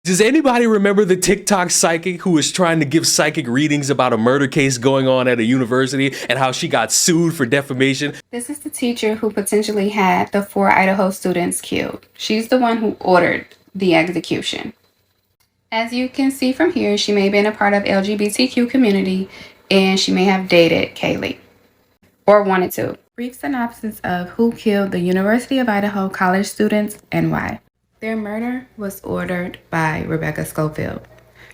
Does anybody remember the TikTok psychic who was trying to give psychic readings about a murder case going on at a university and how she got sued for defamation? This is the teacher who potentially had the 4 Idaho students killed. She's the one who ordered the execution. As you can see from here, she may have been a part of LGBTQ community and she may have dated Kaylee or wanted to. Brief synopsis of who killed the University of Idaho college students and why. Their murder was ordered by Rebecca Schofield.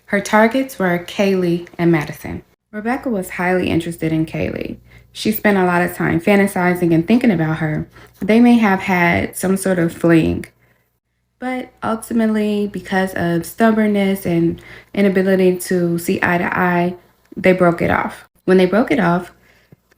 Her targets were Kaylee and Madison. Rebecca was highly interested in Kaylee. She spent a lot of time fantasizing and thinking about her. They may have had some sort of fling. But ultimately, because of stubbornness and inability to see eye to eye, they broke it off. When they broke it off,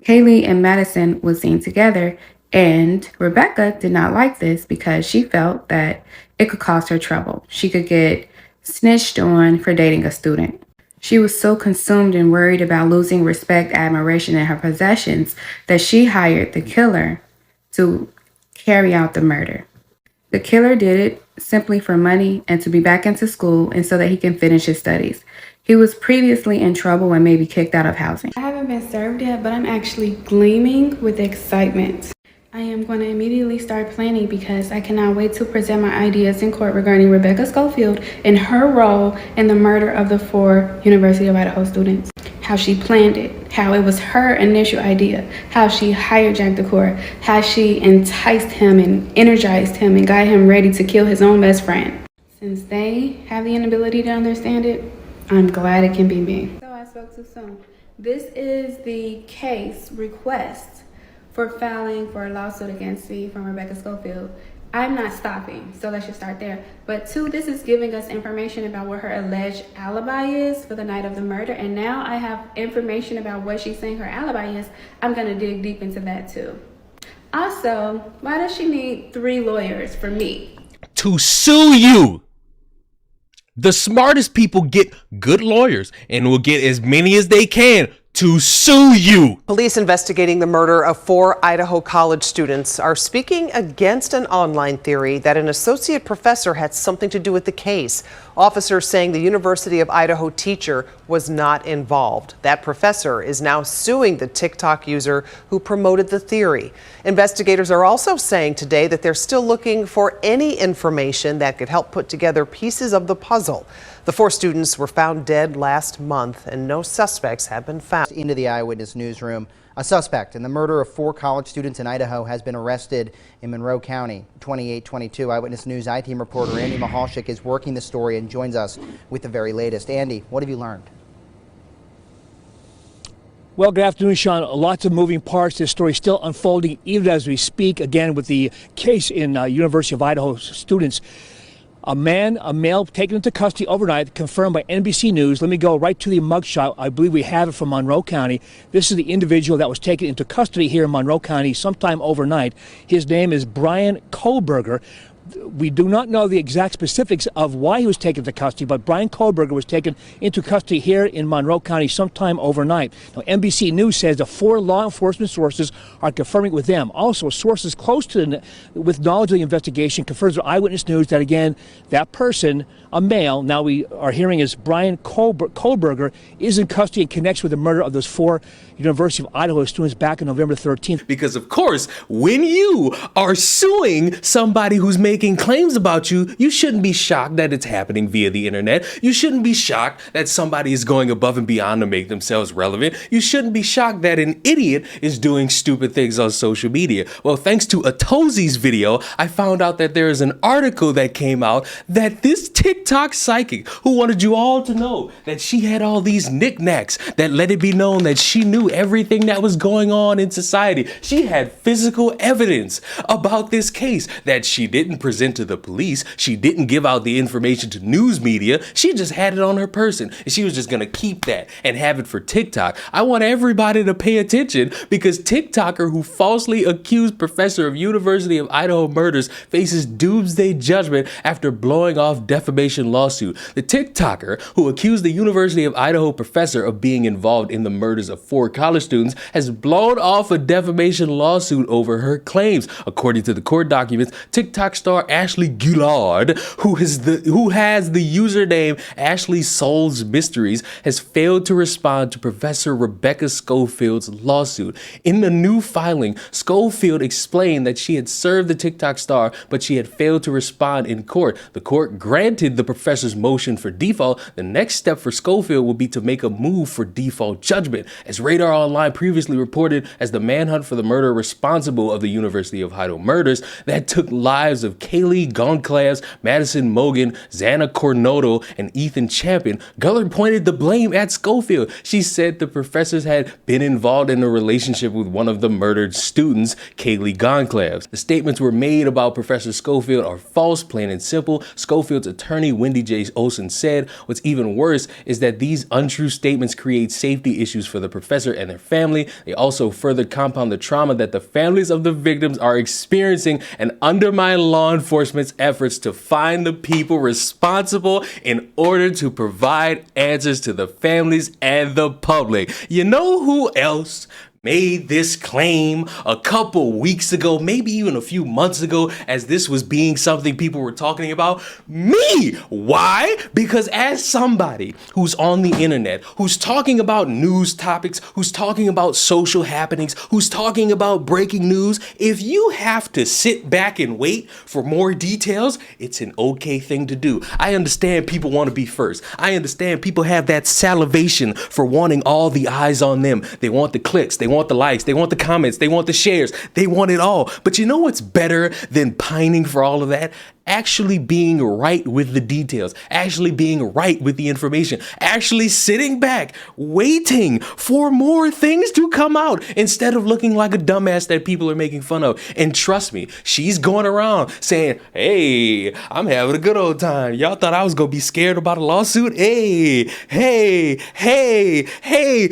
Kaylee and Madison was seen together, and Rebecca did not like this because she felt that it could cause her trouble. She could get snitched on for dating a student. She was so consumed and worried about losing respect, admiration, and her possessions that she hired the killer to carry out the murder. The killer did it simply for money and to be back into school and so that he can finish his studies. He was previously in trouble and may be kicked out of housing. I haven't been served yet, but I'm actually gleaming with excitement. I am going to immediately start planning because I cannot wait to present my ideas in court regarding Rebecca Schofield and her role in the murder of the 4 University of Idaho students. How she planned it, how it was her initial idea, how she hired Jack DeCour, how she enticed him and energized him and got him ready to kill his own best friend. Since they have the inability to understand it, I'm glad it can be me. So I spoke too soon. This is the case request for filing for a lawsuit against me from Rebecca Schofield. I'm not stopping, so let's just start there. But 2, this is giving us information about what her alleged alibi is for the night of the murder. And now I have information about what she's saying her alibi is. I'm gonna dig deep into that too. Also, why does she need 3 lawyers for me? To sue you. The smartest people get good lawyers and will get as many as they can to sue you. Police investigating the murder of 4 Idaho college students are speaking against an online theory that an associate professor had something to do with the case. Officers saying the University of Idaho teacher was not involved. That professor is now suing the TikTok user who promoted the theory. Investigators are also saying today that they're still looking for any information that could help put together pieces of the puzzle. The 4 students were found dead last month and no suspects have been found. Into the Eyewitness newsroom. A suspect in the murder of 4 college students in Idaho has been arrested in Monroe County. 2822 Eyewitness News I-Team reporter Andy Mahalchik is working the story and joins us with the very latest. Andy, what have you learned? Well, good afternoon, Sean. Lots of moving parts. This story is still unfolding even as we speak. Again, with the case in University of Idaho students. A male taken into custody overnight, confirmed by NBC News. Let me go right to the mugshot. I believe we have it from Monroe County. This is the individual that was taken into custody here in Monroe County sometime overnight. His name is Brian Kohlberger. We do not know the exact specifics of why he was taken to custody, but Brian Kohlberger was taken into custody here in Monroe County sometime overnight. Now, NBC News says the 4 law enforcement sources are confirming with them. Also, sources close to with knowledge of the investigation confirms with Eyewitness News that, again, that person, a male, now we are hearing is Brian Kohlberger, is in custody in connection with the murder of those 4 University of Idaho students back on November 13th. Because, of course, when you are suing somebody who's making claims about you, you shouldn't be shocked that it's happening via the internet. You shouldn't be shocked that somebody is going above and beyond to make themselves relevant. You shouldn't be shocked that an idiot is doing stupid things on social media. Well, thanks to Atozi's video, I found out that there is an article that came out that this TikTok psychic who wanted you all to know that she had all these knickknacks that let it be known that she knew everything that was going on in society. She had physical evidence about this case that she didn't present to the police. She didn't give out the information to news media. She just had it on her person and she was just gonna keep that and have it for TikTok. I want everybody to pay attention because TikToker who falsely accused professor of University of Idaho murders faces doomsday judgment after blowing off defamation lawsuit. The TikToker who accused the University of Idaho professor of being involved in the murders of 4 college students has blown off a defamation lawsuit over her claims. According to the court documents, TikTok star star Ashley Gillard, who has the username Ashley Solves Mysteries, has failed to respond to Professor Rebecca Schofield's lawsuit. In the new filing, Schofield explained that she had served the TikTok star, but she had failed to respond in court. The court granted the professor's motion for default. The next step for Schofield will be to make a move for default judgment. As Radar Online previously reported, as the manhunt for the murderer responsible of the University of Idaho murders that took lives of Kaylee Goncalves, Madison Mogen, Xana Coronado, and Ethan Champion, Gullard pointed the blame at Schofield. She said the professors had been involved in a relationship with one of the murdered students, Kaylee Goncalves. The statements were made about Professor Schofield are false, plain and simple. Schofield's attorney, Wendy J. Olson, said what's even worse is that these untrue statements create safety issues for the professor and their family. They also further compound the trauma that the families of the victims are experiencing and undermine law enforcement's efforts to find the people responsible in order to provide answers to the families and the public. You know who else made this claim a couple weeks ago, maybe even a few months ago, as this was being something people were talking about? Me! Why? Because as somebody who's on the internet, who's talking about news topics, who's talking about social happenings, who's talking about breaking news, if you have to sit back and wait for more details, it's an okay thing to do. I understand people want to be first. I understand people have that salivation for wanting all the eyes on them. They want the clicks, they want the likes, they want the comments, they want the shares, they want it all. But you know what's better than pining for all of that? Actually being right with the details, actually being right with the information, actually sitting back, waiting for more things to come out instead of looking like a dumbass that people are making fun of. And trust me, she's going around saying, hey, I'm having a good old time. Y'all thought I was going to be scared about a lawsuit? Hey.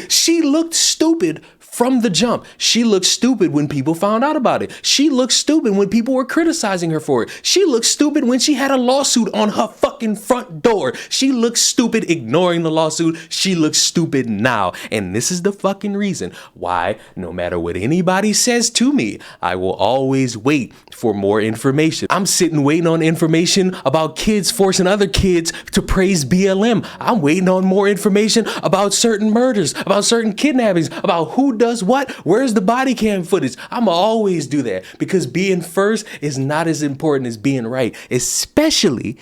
She looked stupid from the jump. She looked stupid when people found out about it. She looked stupid when people were criticizing her for it. She looked stupid when she had a lawsuit on her fucking front door. She looked stupid ignoring the lawsuit. She looks stupid now. And this is the fucking reason why, no matter what anybody says to me, I will always wait for more information. I'm sitting waiting on information about kids forcing other kids to praise BLM. I'm waiting on more information about certain murders, about certain kidnappings, about who does what, where's the body cam footage. I'm always do that because being first is not as important as being right, especially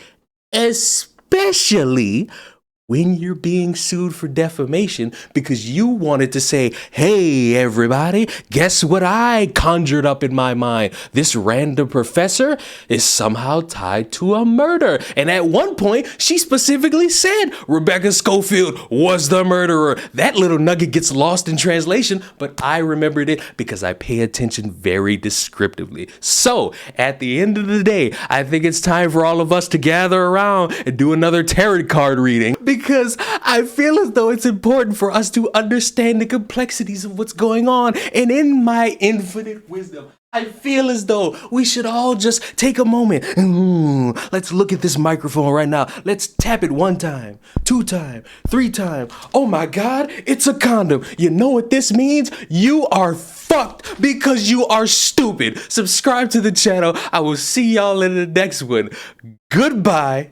when you're being sued for defamation because you wanted to say, hey, everybody, guess what I conjured up in my mind? This random professor is somehow tied to a murder. And at one point, she specifically said Rebecca Schofield was the murderer. That little nugget gets lost in translation, but I remembered it because I pay attention very descriptively. So at the end of the day, I think it's time for all of us to gather around and do another tarot card reading, because I feel as though it's important for us to understand the complexities of what's going on. And in my infinite wisdom, I feel as though we should all just take a moment. Let's look at this microphone right now. Let's tap it 1 time, 2 times, 3 times. Oh my God, it's a condom. You know what this means? You are fucked because you are stupid. Subscribe to the channel. I will see y'all in the next one. Goodbye.